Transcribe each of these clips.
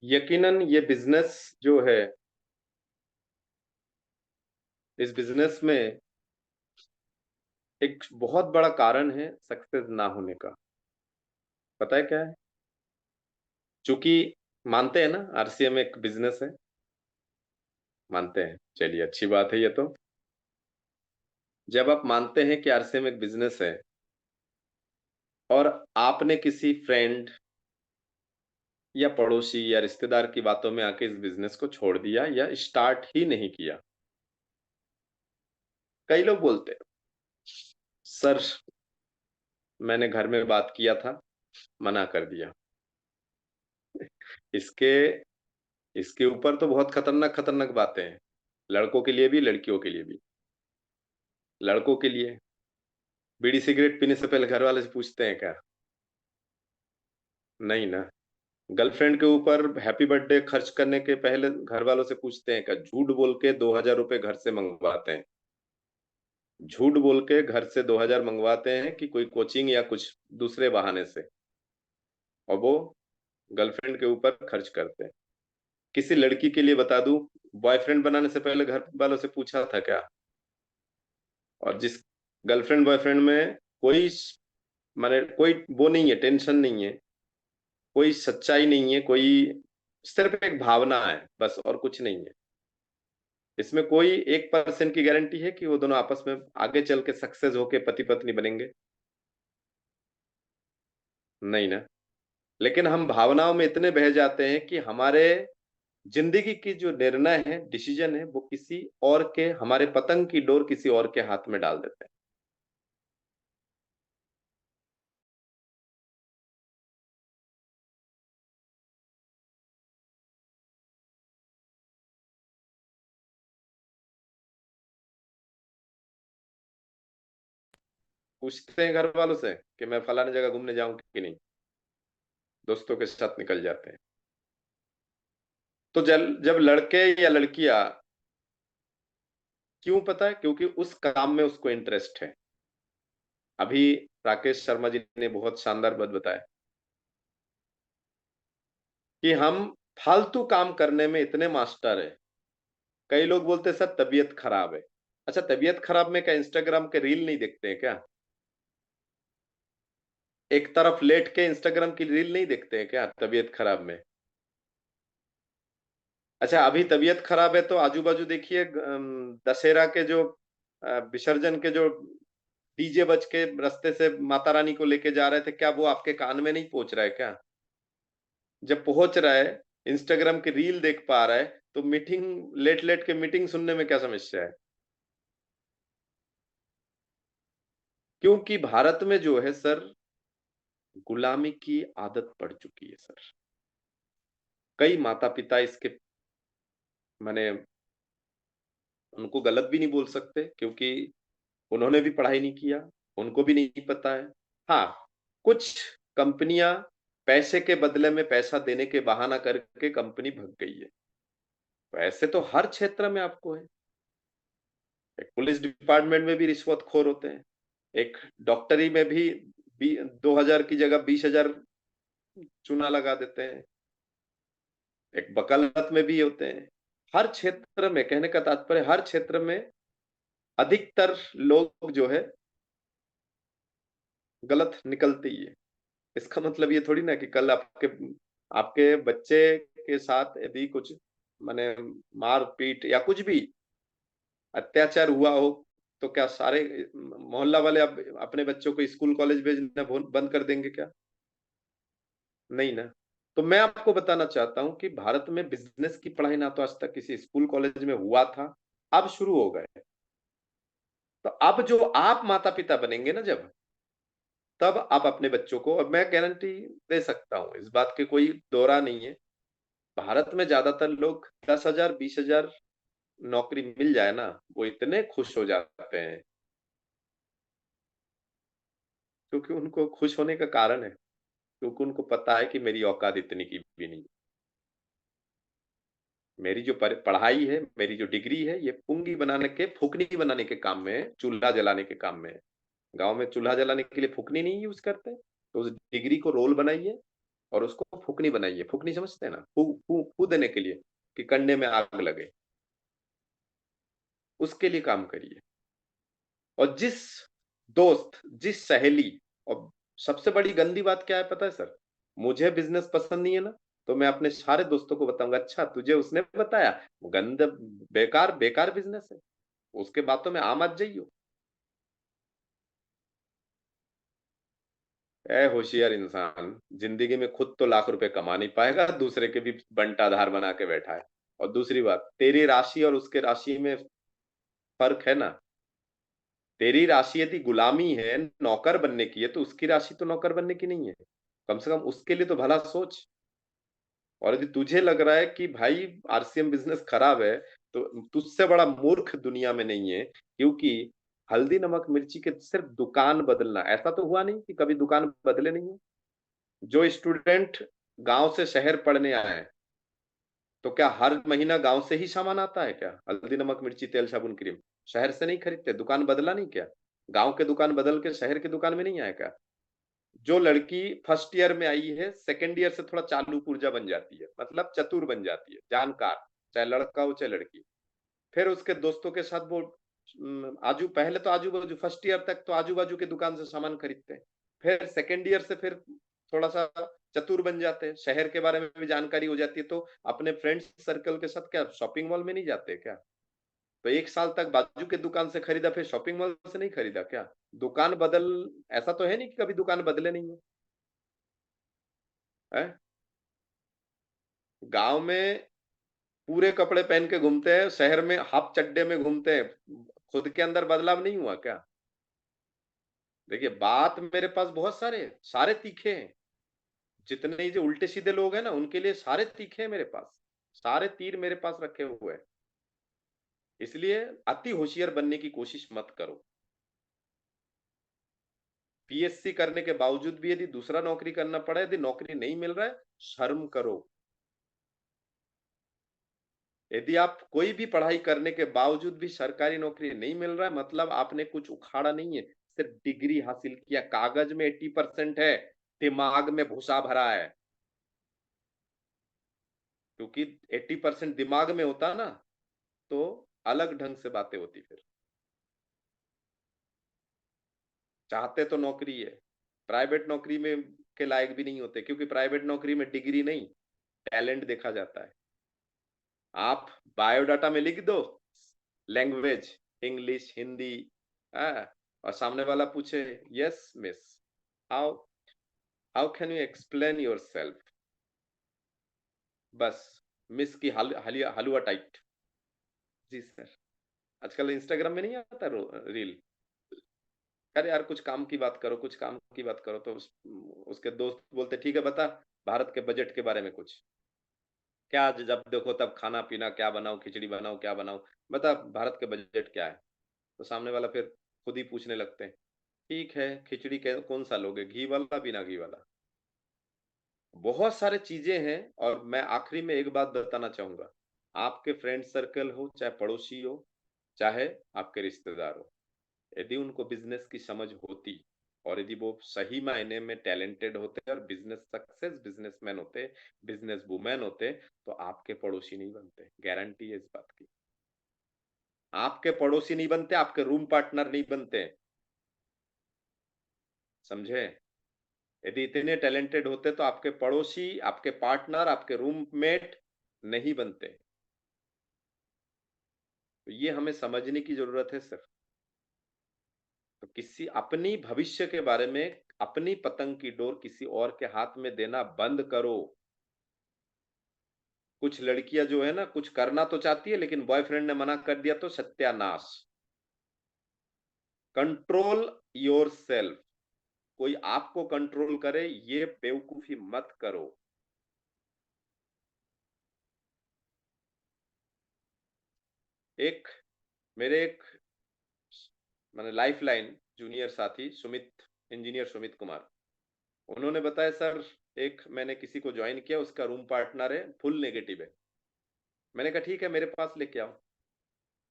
यकीनन ये बिजनेस जो है, इस बिजनेस में एक बहुत बड़ा कारण है सक्सेस ना होने का। पता है क्या है? चूंकि मानते हैं ना, आरसीएम एक बिजनेस है। मानते हैं, चलिए अच्छी बात है ये तो। जब आप मानते हैं कि आरसीएम एक बिजनेस है और आपने किसी फ्रेंड या पड़ोसी या रिश्तेदार की बातों में आके इस बिजनेस को छोड़ दिया या स्टार्ट ही नहीं किया। कई लोग बोलते हैं, सर मैंने घर में बात किया था, मना कर दिया। इसके इसके ऊपर तो बहुत खतरनाक खतरनाक बातें हैं, लड़कों के लिए भी लड़कियों के लिए भी। लड़कों के लिए बीड़ी सिगरेट पीने से पहले घर वाले से पूछते हैं क्या? नहीं ना। गर्लफ्रेंड के ऊपर हैप्पी बर्थडे खर्च करने के पहले घर वालों से पूछते हैं क्या? झूठ बोल के 2,000 रुपये घर से मंगवाते हैं। झूठ बोल के घर से 2,000 मंगवाते हैं कि कोई कोचिंग या कुछ दूसरे बहाने से, और वो गर्लफ्रेंड के ऊपर खर्च करते हैं। किसी लड़की के लिए बता दूं, बॉयफ्रेंड बनाने से पहले घर वालों से पूछा था क्या? और जिस गर्लफ्रेंड बॉयफ्रेंड में कोई माने कोई वो नहीं है, टेंशन नहीं है, कोई सच्चाई नहीं है, कोई सिर्फ एक भावना है बस, और कुछ नहीं है। इसमें कोई 1% की गारंटी है कि वो दोनों आपस में आगे चल के सक्सेस होके पति पत्नी बनेंगे? नहीं ना। लेकिन हम भावनाओं में इतने बह जाते हैं कि हमारे जिंदगी की जो निर्णय है, डिसीजन है, वो किसी और के, हमारे पतंग की डोर किसी और के हाथ में डाल देते हैं। पूछते हैं घर वालों से कि मैं फलाने जगह घूमने जाऊं कि नहीं, दोस्तों के साथ निकल जाते हैं। तो जब जब लड़के या लड़कियां, क्यों पता है? क्योंकि उस काम में उसको इंटरेस्ट है। अभी राकेश शर्मा जी ने बहुत शानदार बात बताया कि हम फालतू काम करने में इतने मास्टर है। कई लोग बोलते हैं सर तबीयत खराब है। अच्छा, तबीयत खराब में क्या इंस्टाग्राम के रील नहीं देखते हैं क्या? एक तरफ लेट के इंस्टाग्राम की रील नहीं देखते हैं क्या तबीयत खराब में? अच्छा, अभी तबीयत खराब है तो आजू बाजू देखिए, दशहरा के जो विसर्जन के जो डीजे बज के रास्ते से माता रानी को लेके जा रहे थे, क्या वो आपके कान में नहीं पहुंच रहा है क्या? जब पहुंच रहा है, इंस्टाग्राम की रील देख पा रहा है, तो मीटिंग लेट लेट के मीटिंग सुनने में क्या समस्या है? क्योंकि भारत में जो है सर, गुलामी की आदत पड़ चुकी है सर। कई माता पिता इसके माने, उनको गलत भी नहीं बोल सकते क्योंकि उन्होंने भी पढ़ाई नहीं किया, उनको भी नहीं पता है। हाँ, कुछ कंपनियां पैसे के बदले में पैसा देने के बहाना करके कंपनी भग गई है। वैसे तो हर क्षेत्र में आपको है। एक पुलिस डिपार्टमेंट में भी रिश्वतखोर होते हैं। एक डॉक्टरी में भी 2,000 की जगह 20,000 चूना लगा देते हैं। एक वकालत में भी होते हैं। हर क्षेत्र में, कहने का तात्पर्य हर क्षेत्र में अधिकतर लोग जो है गलत निकलते ही है। इसका मतलब ये थोड़ी ना कि कल आपके आपके बच्चे के साथ यदि कुछ माने मार पीट या कुछ भी अत्याचार हुआ हो, तो क्या सारे मोहल्ला वाले अब अपने बच्चों को स्कूल कॉलेज भेजना बंद कर देंगे क्या? नहीं ना। तो मैं आपको बताना चाहता हूं कि भारत में बिजनेस की पढ़ाई ना तो आज तक किसी स्कूल कॉलेज में हुआ था, अब शुरू हो गए। तो अब जो आप माता पिता बनेंगे ना जब, तब आप अपने बच्चों को, और मैं गारंटी दे सकता हूं, इस बात की कोई दोरा नहीं है, भारत में ज्यादातर लोग 10,000 20,000 नौकरी मिल जाए ना, वो इतने खुश हो जाते हैं। क्योंकि उनको खुश होने का कारण है, क्योंकि उनको पता है कि मेरी औकात इतनी की भी नहीं। मेरी जो पढ़ाई है, मेरी जो डिग्री है, ये पुंगी बनाने के, फुकनी बनाने के काम में है, चूल्हा जलाने के काम में है। गांव में चूल्हा जलाने के लिए फुकनी नहीं यूज करते, तो उस डिग्री को रोल बनाइए, और उसको फूकनी बनाइए। फूकनी समझते हैं ना, फू फू फू देने के लिए, कि कंडे में आग लगे, उसके लिए काम करिए। और जिस दोस्त, जिस सहेली, और सबसे बड़ी गंदी बात क्या है पता है सर, मुझे बिजनेस पसंद नहीं है ना, तो मैं अपने सारे दोस्तों को बताऊंगा, अच्छा तुझे उसने बताया, गंद, बेकार बेकार बिजनेस है, उसके बातों में आ मत जाइयो। ए होशियार इंसान, जिंदगी में खुद तो लाख रुपए कमा नहीं पाएगा, दूसरे के भी बंटा आधार बना के बैठा है। और दूसरी बात, तेरी राशि और उसके राशि में फर्क है ना। तेरी राशि यदि गुलामी है, नौकर बनने की है, तो उसकी राशि तो नौकर बनने की नहीं है। कम से कम उसके लिए तो भला सोच। और यदि तुझे लग रहा है कि भाई आरसीएम बिजनेस खराब है, तो तुझसे बड़ा मूर्ख दुनिया में नहीं है। क्योंकि हल्दी नमक मिर्ची के सिर्फ दुकान बदलना, ऐसा तो हुआ नहीं कि कभी दुकान बदले नहीं है। जो स्टूडेंट गांव से शहर पढ़ने आए हैं, तो क्या हर महीना गांव से ही सामान आता है क्या? हल्दी नमक मिर्ची तेल साबुन क्रीम शहर से नहीं खरीदते? दुकान बदला नहीं क्या? गांव के दुकान बदल के शहर की दुकान में नहीं आया क्या? जो लड़की फर्स्ट ईयर में आई है, सेकंड ईयर से थोड़ा चालू पुर्जा बन जाती है, मतलब चतुर बन जाती है, जानकार, चाहे लड़का हो चाहे लड़की। फिर उसके दोस्तों के साथ वो आजू पहले तो आजू बाजू, फर्स्ट ईयर तक तो आजू बाजू की दुकान से सामान खरीदते हैं। फिर सेकंड ईयर से फिर थोड़ा सा चतुर बन जाते हैं, शहर के बारे में भी जानकारी हो जाती है, तो अपने फ्रेंड्स सर्कल के साथ क्या शॉपिंग मॉल में नहीं जाते क्या? तो एक साल तक बाजू के दुकान से खरीदा, फिर शॉपिंग मॉल से नहीं खरीदा क्या? दुकान बदल, ऐसा तो है नहीं कि कभी दुकान बदले नहीं है, है? गांव में पूरे कपड़े पहन के घूमते हैं, शहर में हाफ चड्डे में घूमते हैं। खुद के अंदर बदलाव नहीं हुआ क्या? देखिए, बात मेरे पास बहुत सारे सारे तीखे हैं। जितने ही जो उल्टे सीधे लोग हैं ना, उनके लिए सारे तीखे हैं मेरे पास, सारे तीर मेरे पास रखे हुए हैं। इसलिए अति होशियार बनने की कोशिश मत करो। पीएससी करने के बावजूद भी यदि दूसरा नौकरी करना पड़ा, यदि नौकरी नहीं मिल रहा है, शर्म करो। यदि आप कोई भी पढ़ाई करने के बावजूद भी सरकारी नौकरी नहीं मिल रहा है, मतलब आपने कुछ उखाड़ा नहीं है, सिर्फ डिग्री हासिल किया, कागज में 80% है, दिमाग में भूसा भरा है। क्योंकि 80% दिमाग में होता ना, तो अलग ढंग से बातें होती। फिर चाहते तो नौकरी है, प्राइवेट नौकरी में के लायक भी नहीं होते, क्योंकि प्राइवेट नौकरी में डिग्री नहीं, टैलेंट देखा जाता है। आप बायोडाटा में लिख दो लैंग्वेज, इंग्लिश, हिंदी, और सामने वाला पूछे, yes miss, how how can you explain your self, बस मिस की हलवा टाइट। जी सर। आजकल इंस्टाग्राम में नहीं आता रील, अरे यार कुछ काम की बात करो, कुछ काम की बात करो, तो उसके दोस्त बोलते ठीक है बता भारत के बजट के बारे में कुछ, क्या जब देखो तब खाना पीना, क्या बनाओ, खिचड़ी बनाओ, क्या बनाओ, बता भारत के बजट क्या है। तो सामने वाला फिर खुद ही पूछने लगते हैं, ठीक है खिचड़ी कौन सा लोगे, घी वाला बिना घी वाला। बहुत सारे चीजें हैं। और मैं आखिरी में एक बात बताना चाहूंगा, आपके फ्रेंड सर्कल हो, चाहे पड़ोसी हो, चाहे आपके रिश्तेदार हो, यदि उनको बिजनेस की समझ होती, और यदि वो सही मायने में टैलेंटेड होते और बिजनेस सक्सेस बिजनेसमैन होते, बिजनेस वुमेन होते, तो आपके पड़ोसी नहीं बनते, गारंटी है इस बात की। आपके पड़ोसी नहीं बनते, आपके रूम पार्टनर नहीं बनते, समझे? यदि इतने टैलेंटेड होते तो आपके पड़ोसी, आपके पार्टनर, आपके रूममेट नहीं बनते। तो ये हमें समझने की जरूरत है सर। तो किसी अपनी भविष्य के बारे में, अपनी पतंग की डोर किसी और के हाथ में देना बंद करो। कुछ लड़कियां जो है ना, कुछ करना तो चाहती है, लेकिन बॉयफ्रेंड ने मना कर दिया तो सत्यानाश। Control your self. कोई आपको कंट्रोल करे, ये बेवकूफी मत करो। एक मेरे एक मैंने लाइफ लाइन जूनियर साथी सुमित, इंजीनियर सुमित कुमार, उन्होंने बताया सर, एक मैंने किसी को ज्वाइन किया, उसका रूम पार्टनर है फुल नेगेटिव है। मैंने कहा ठीक है मेरे पास लेके आओ,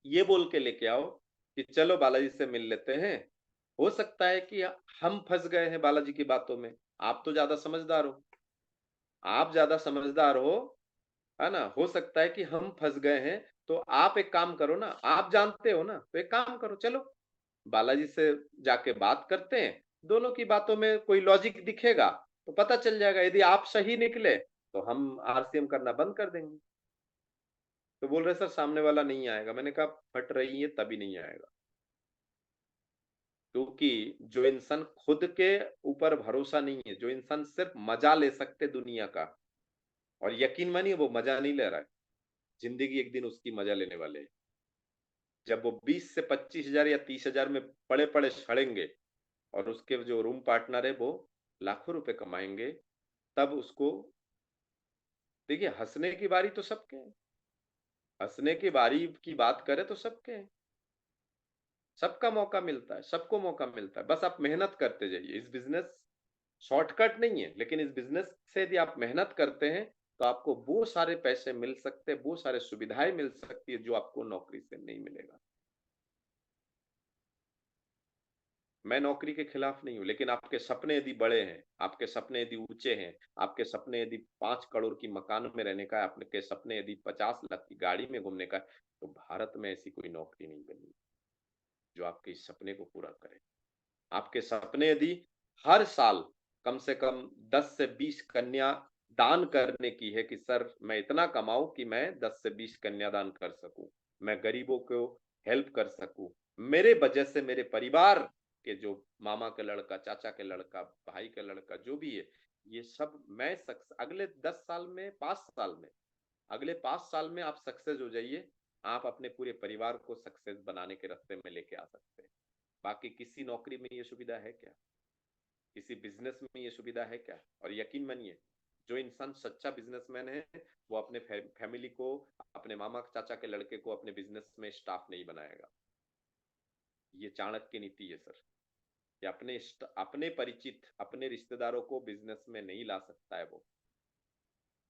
ये बोल के लेके आओ कि चलो बालाजी से मिल लेते हैं, हो सकता है कि हम फंस गए हैं बालाजी की बातों में, आप तो ज्यादा समझदार हो। आप ज्यादा समझदार हो, है ना, हो सकता है कि हम फंस गए हैं। तो आप एक काम करो ना, आप जानते हो ना, तो एक काम करो, चलो बालाजी से जाके बात करते हैं, दोनों की बातों में कोई लॉजिक दिखेगा तो पता चल जाएगा। यदि आप सही निकले तो हम आरसीएम करना बंद कर देंगे। तो बोल रहे सर सामने वाला नहीं आएगा। मैंने कहा फट रही है तभी नहीं आएगा, क्योंकि जो इंसान खुद के ऊपर भरोसा नहीं है, जो इंसान सिर्फ मजा ले सकते दुनिया का, और यकीन मानिए वो मजा नहीं ले रहा है, जिंदगी एक दिन उसकी मजा लेने वाले है। जब वो 20 से 25 हजार या 30 हजार में पड़े पड़े सड़ेंगे, और उसके जो रूम पार्टनर है वो लाखों रुपए कमाएंगे, तब उसको, देखिए हंसने की बारी तो सबके है, हंसने की बारी की बात करें तो सबके है, सबका मौका मिलता है, सबको मौका मिलता है, बस आप मेहनत करते जाइए। इस बिजनेस शॉर्टकट नहीं है, लेकिन इस बिजनेस से यदि आप मेहनत करते हैं तो आपको वो सारे पैसे मिल सकते हैं, वो सारे सुविधाएं मिल सकती है जो आपको नौकरी से नहीं मिलेगा। मैं नौकरी के खिलाफ नहीं हूं, लेकिन आपके सपने यदि बड़े हैं, आपके सपने यदि ऊंचे हैं, आपके सपने यदि 5 करोड़ की मकान में रहने का है, आपके सपने यदि 50 लाख की गाड़ी में घूमने का है, तो भारत में ऐसी कोई नौकरी नहीं बनी जो आपके इस सपने को पूरा करे। आपके सपने यदि हर साल कम से कम 10 से 20 कन्या दान करने की है, कि सर मैं इतना कमाऊं कि मैं 10 से 20 कन्यादान कर सकूं, मैं गरीबों को हेल्प कर सकूं, मेरे वजह से मेरे परिवार के जो मामा का लड़का, चाचा के लड़का, भाई का लड़का जो भी है, ये सब मैं अगले 10 साल में, 5 साल में, अगले 5 साल में आप सक्सेस हो जाइए। आप अपने पूरे परिवार को सक्सेस बनाने के रास्ते में लेके आ सकते हैं। बाकी किसी नौकरी में ये सुविधा है क्या, किसी बिजनेस में ये सुविधा है क्या? और यकीन मानिए, जो इंसान सच्चा बिजनेसमैन है वो अपने फैमिली को, अपने मामा चाचा के लड़के को अपने बिजनेस में स्टाफ नहीं बनाएगा। ये चाणक्य की नीति है सर, कि अपने परिचित, अपने रिश्तेदारों को बिजनेस में नहीं ला सकता है वो।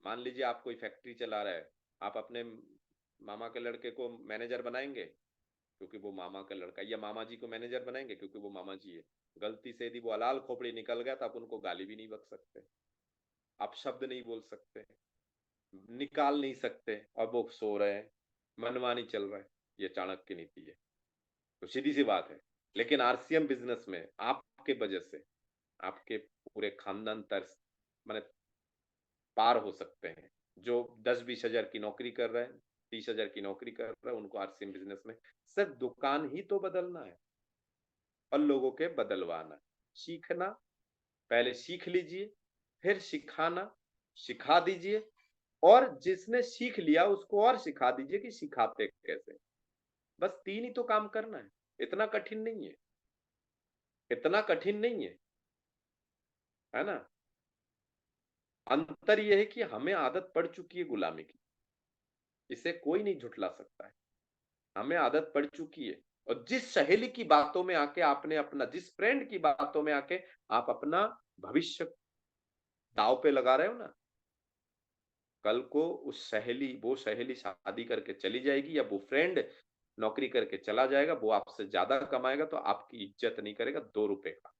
मान लीजिए आप कोई फैक्ट्री चला रहे हैं, आप अपने मामा के लड़के को मैनेजर बनाएंगे क्योंकि वो मामा का लड़का, या मामा जी को मैनेजर बनाएंगे क्योंकि वो मामा जी है। गलती से यदि वो हलाल खोपड़ी निकल गया तो आप उनको गाली भी नहीं बक सकते, आप शब्द नहीं बोल सकते, निकाल नहीं सकते, और वो सो रहे हैं, मनमानी चल रहा है। ये चाणक्य की नीति है। तो सीधी सी बात है। लेकिन आरसीएम बिजनेस में आपके वजह से आपके पूरे खानदान तर्स मैंने पार हो सकते हैं। जो 10-20 हजार की नौकरी कर रहे हैं, 30 हजार की नौकरी कर रहे हैं, उनको आरसीएम बिजनेस में सिर्फ दुकान ही तो बदलना है और लोगों के बदलवाना, सीखना, पहले सीख लीजिए, फिर सिखाना, सिखा दीजिए, और जिसने सीख लिया उसको और सिखा दीजिए कि सिखाते कैसे। बस 3 ही तो काम करना है, इतना कठिन नहीं है, इतना कठिन नहीं है ना। अंतर यह है कि हमें आदत पड़ चुकी है गुलामी की, इसे कोई नहीं झुठला सकता है। हमें आदत पड़ चुकी है। और जिस सहेली की बातों में आके आपने अपना, जिस फ्रेंड की बातों में आके आप अपना भविष्य दांव पे लगा रहे हो ना, कल को उस सहेली, वो सहेली शादी करके चली जाएगी, या वो फ्रेंड नौकरी करके चला जाएगा, वो आपसे ज्यादा कमाएगा तो आपकी इज्जत नहीं करेगा 2 रुपए का,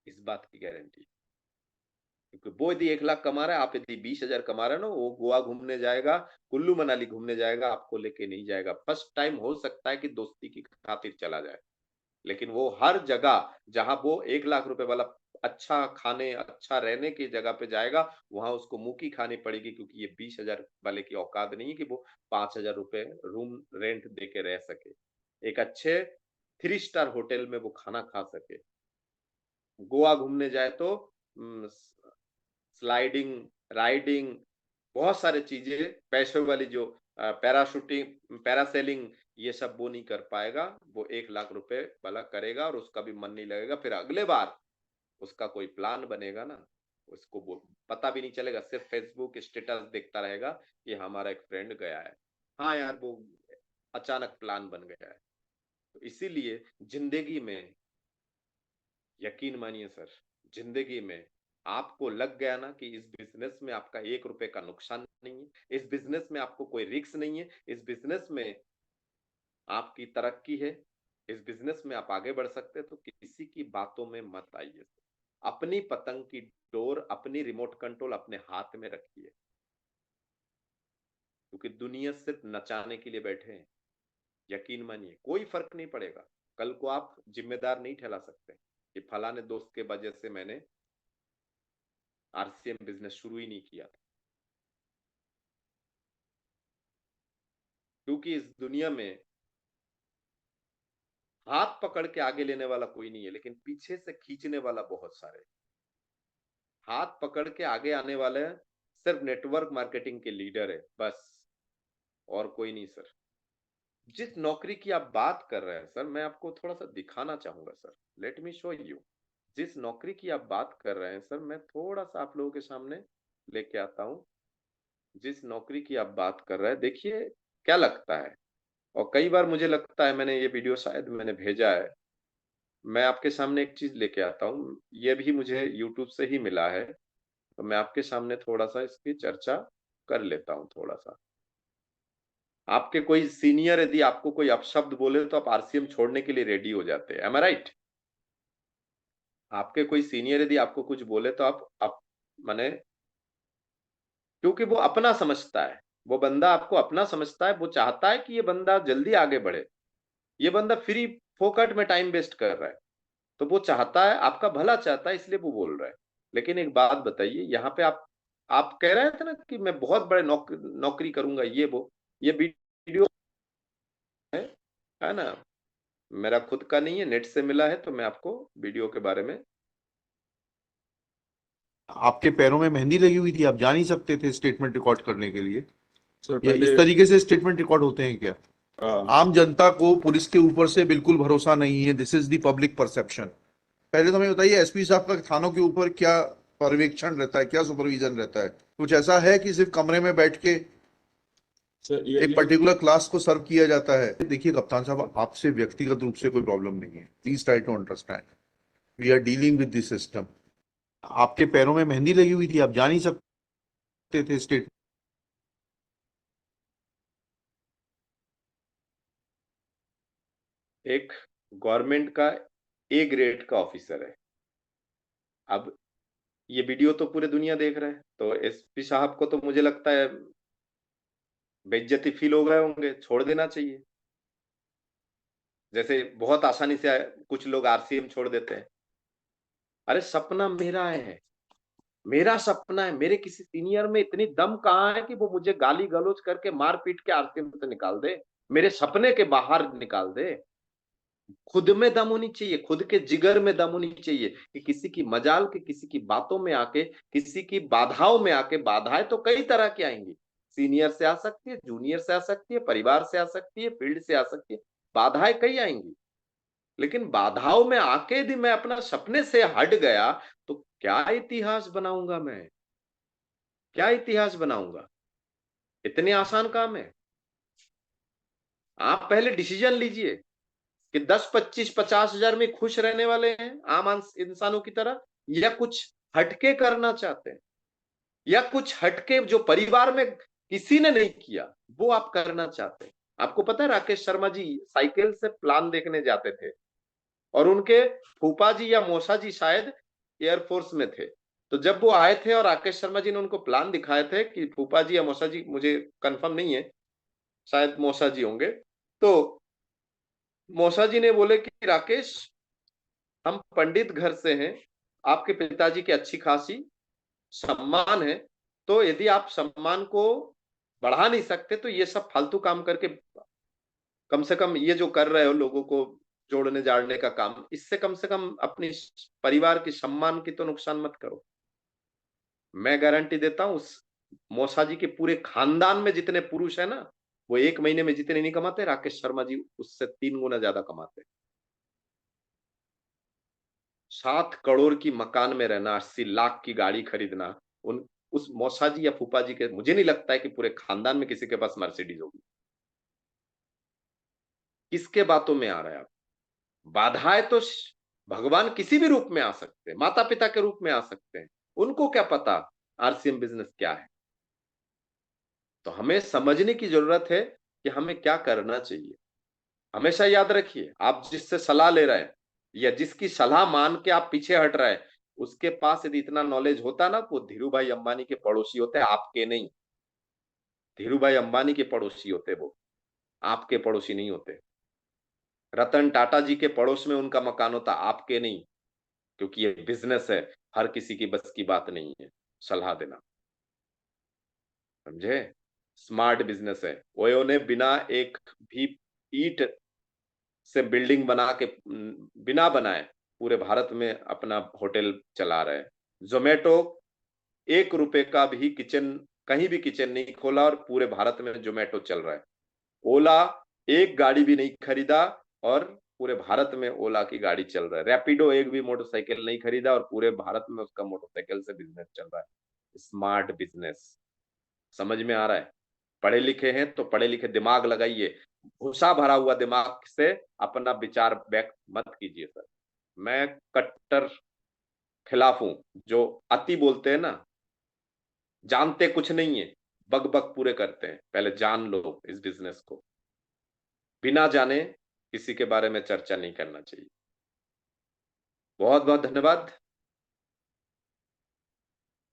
इस बात की गारंटी। क्योंकि वो यदि 1 लाख कमा रहा है, आप यदि 20 हजार कमा रहे हो ना, वो गोवा घूमने जाएगा, कुल्लू मनाली घूमने जाएगा, आपको लेके नहीं जाएगा। फर्स्ट टाइम हो सकता है कि दोस्ती की खातिर चला जाए, लेकिन वो हर जगह जहां वो 1 लाख रुपए वाला अच्छा खाने, अच्छा रहने की जगह पे जाएगा, वहां उसको मुंह खानी पड़ेगी, क्योंकि ये 20 हजार वाले की औकात नहीं है कि वो 5 हजार रुपए रूम रेंट दे के रह सके, एक अच्छे 3 स्टार होटल में वो खाना खा सके। गोवा घूमने जाए तो स्लाइडिंग, राइडिंग, बहुत सारी चीजें, पैसे वाली जो पैराशूटिंग, पैरासेलिंग, ये सब वो नहीं कर पाएगा। वो 1 लाख रुपए वाला करेगा और उसका भी मन नहीं लगेगा। फिर अगले बार उसका कोई प्लान बनेगा ना, उसको वो पता भी नहीं चलेगा, सिर्फ फेसबुक स्टेटस देखता रहेगा कि हमारा एक फ्रेंड गया है। हाँ यार, वो अचानक प्लान बन गया है। तो इसीलिए जिंदगी में, यकीन मानिए सर, जिंदगी में आपको लग गया ना कि इस बिजनेस में आपका 1 रुपए का नुकसान नहीं है, इस बिजनेस में आपको कोई रिस्क नहीं है, इस बिजनेस में आपकी तरक्की है, इस बिजनेस में आप आगे बढ़ सकते हैं, तो किसी की बातों में मत आइए। अपनी पतंग की डोर, अपनी रिमोट कंट्रोल अपने हाथ में रखिए, क्योंकि दुनिया सिर्फ नचाने के लिए बैठे हैं। यकीन मानिए, कोई फर्क नहीं पड़ेगा। कल को आप जिम्मेदार नहीं ठहरा सकते कि फलाने दोस्त के वजह से मैंने आरसीएम बिजनेस शुरू ही नहीं किया था। क्योंकि इस दुनिया में हाथ पकड़ के आगे लेने वाला कोई नहीं है, लेकिन पीछे से खींचने वाला बहुत सारे। हाथ पकड़ के आगे आने वाले सिर्फ नेटवर्क मार्केटिंग के लीडर है, बस, और कोई नहीं सर। जिस नौकरी की आप बात कर रहे हैं सर, मैं आपको थोड़ा सा दिखाना चाहूंगा sir. Let me show you. जिस नौकरी की आप बात कर रहे हैं सर, मैं थोड़ा सा आप लोगों के सामने लेके आता हूं। जिस नौकरी की आप बात कर रहे हैं, देखिए क्या लगता है। और कई बार मुझे लगता है, मैंने ये वीडियो शायद मैंने भेजा है। मैं आपके सामने एक चीज लेके आता हूँ, ये भी मुझे यूट्यूब से ही मिला है, तो मैं आपके सामने थोड़ा सा इसकी चर्चा कर लेता हूँ थोड़ा सा। आपके कोई सीनियर यदि आपको कोई अपशब्द बोले तो आप आरसीएम छोड़ने के लिए रेडी हो जाते हैं, एम आई राइट? आपके कोई सीनियर यदि आपको कुछ बोले तो आप माने, क्योंकि वो अपना समझता है, वो बंदा आपको अपना समझता है, वो चाहता है कि ये बंदा जल्दी आगे बढ़े। ये बंदा फ्री फोकट में टाइम वेस्ट कर रहा है, तो वो चाहता है, आपका भला चाहता है, इसलिए वो बोल रहा है। लेकिन एक बात बताइए, यहाँ पे आप कह रहे थे ना कि मैं बहुत बड़े नौकरी करूंगा, ये वीडियो है ना, मेरा खुद का नहीं है, नेट से मिला है, तो मैं आपको वीडियो के बारे में। आपके पैरों में मेहंदी लगी हुई थी, आप जा नहीं सकते थे स्टेटमेंट रिकॉर्ड करने के लिए? सर या पहले इस तरीके से स्टेटमेंट रिकॉर्ड होते हैं क्या? आम जनता को पुलिस के ऊपर से बिल्कुल भरोसा नहीं है, this is the public perception. पहले तो हमें बताइए, एसपी साहब का थानों के ऊपर क्या पर्यवेक्षण रहता है, क्या सुपरविजन रहता है? कुछ ऐसा है कि सिर्फ कमरे में बैठ के सर एक पर्टिकुलर क्लास को सर्व किया जाता है? देखिए कप्तान साहब, आपसे व्यक्तिगत रूप से कोई प्रॉब्लम नहीं है, please try to understand, we are dealing with this system. आपके पैरों में मेहंदी लगी हुई थी, आप जा नहीं सकते थे स्टेट। एक गवर्नमेंट का ए ग्रेड का ऑफिसर है। अब ये वीडियो तो पूरे दुनिया देख रहे हैं, तो एसपी साहब को तो मुझे लगता है बेइज्जती फील हो गए होंगे, छोड़ देना चाहिए। जैसे बहुत आसानी से कुछ लोग आरसीएम छोड़ देते हैं। अरे सपना मेरा है, मेरा सपना है, मेरे किसी सीनियर में इतनी दम कहाँ है कि वो मुझे गाली गलौज करके मार पीट के आरसीएम से निकाल दे, मेरे सपने के बाहर निकाल दे। खुद में दम होनी चाहिए, खुद के जिगर में दम होनी चाहिए कि किसी की मजाल के, किसी की बातों में आके, किसी की बाधाओं में आके। बाधाएं तो कई तरह की आएंगी, सीनियर से आ सकती है, जूनियर से आ सकती है, परिवार से आ सकती है, फील्ड से आ सकती है। बाधाएं कई आएंगी, लेकिन बाधाओं में आके यदि मैं अपना सपने से हट गया तो क्या इतिहास बनाऊंगा मैं, क्या इतिहास बनाऊंगा? इतने आसान काम है? आप पहले डिसीजन लीजिए कि 10, 25, 50 हजार में खुश रहने वाले हैं आम इंसानों की तरह, या कुछ हटके करना चाहते हैं, या कुछ हटके जो परिवार में किसी ने नहीं किया वो आप करना चाहते हैं। आपको पता है राकेश शर्मा जी साइकिल से प्लान देखने जाते थे, और उनके फूफा जी या मौसा जी शायद एयरफोर्स में थे। तो जब वो आए थे और राकेश शर्मा जी ने उनको प्लान दिखाए थे, कि फूफा जी या मौसा जी, मुझे कंफर्म नहीं है, शायद मौसा जी होंगे, तो मौसा जी ने बोले कि राकेश, हम पंडित घर से हैं, आपके पिताजी की अच्छी खासी सम्मान है, तो यदि आप सम्मान को बढ़ा नहीं सकते तो ये सब फालतू काम करके, कम से कम ये जो कर रहे हो लोगों को जोड़ने जाड़ने का काम, इससे कम से कम अपनी परिवार की सम्मान की तो नुकसान मत करो। मैं गारंटी देता हूं, उस मौसा जी के पूरे खानदान में जितने पुरुष है ना, वो एक महीने में जितने नहीं कमाते, राकेश शर्मा जी उससे 3 गुना ज्यादा कमाते। 7 करोड़ की मकान में रहना, 80 लाख की गाड़ी खरीदना, उन उस मौसा जी या फूफा जी के, मुझे नहीं लगता है कि पूरे खानदान में किसी के पास मर्सिडीज होगी। किसके बातों में आ रहा है आप? बाधाएं तो भगवान किसी भी रूप में आ सकते हैं, माता पिता के रूप में आ सकते हैं, उनको क्या पता आरसीएम बिजनेस क्या है? तो हमें समझने की जरूरत है कि हमें क्या करना चाहिए। हमेशा याद रखिए, आप जिससे सलाह ले रहे हैं या जिसकी सलाह मान के आप पीछे हट रहे हैं, उसके पास यदि इतना नॉलेज होता ना, वो धीरू भाई अंबानी के पड़ोसी होते, आपके नहीं। धीरू भाई अंबानी के पड़ोसी होते वो, आपके पड़ोसी नहीं होते। रतन टाटा जी के पड़ोस में उनका मकान होता, आपके नहीं, क्योंकि ये बिजनेस है, हर किसी की बस की बात नहीं है सलाह देना, समझे। स्मार्ट बिजनेस है। ओयो ने बिना एक भी ईट से बिल्डिंग बना के, बिना बनाए पूरे भारत में अपना होटल चला रहे हैं। जोमेटो 1 रुपए का भी किचन, कहीं भी किचन नहीं खोला और पूरे भारत में जोमेटो चल रहा है। ओला एक गाड़ी भी नहीं खरीदा और पूरे भारत में ओला की गाड़ी चल रहा है। रैपिडो एक भी मोटरसाइकिल नहीं खरीदा और पूरे भारत में उसका मोटरसाइकिल से बिजनेस चल रहा है। स्मार्ट बिजनेस, समझ में आ रहा है। पढ़े लिखे हैं तो पढ़े लिखे दिमाग लगाइए, भूसा भरा हुआ दिमाग से अपना विचार व्यक्त मत कीजिए सर। मैं कट्टर खिलाफ हूं, जो अति बोलते हैं ना, जानते कुछ नहीं है, बग बग पूरे करते हैं। पहले जान लो इस बिजनेस को, बिना जाने किसी के बारे में चर्चा नहीं करना चाहिए। बहुत बहुत धन्यवाद।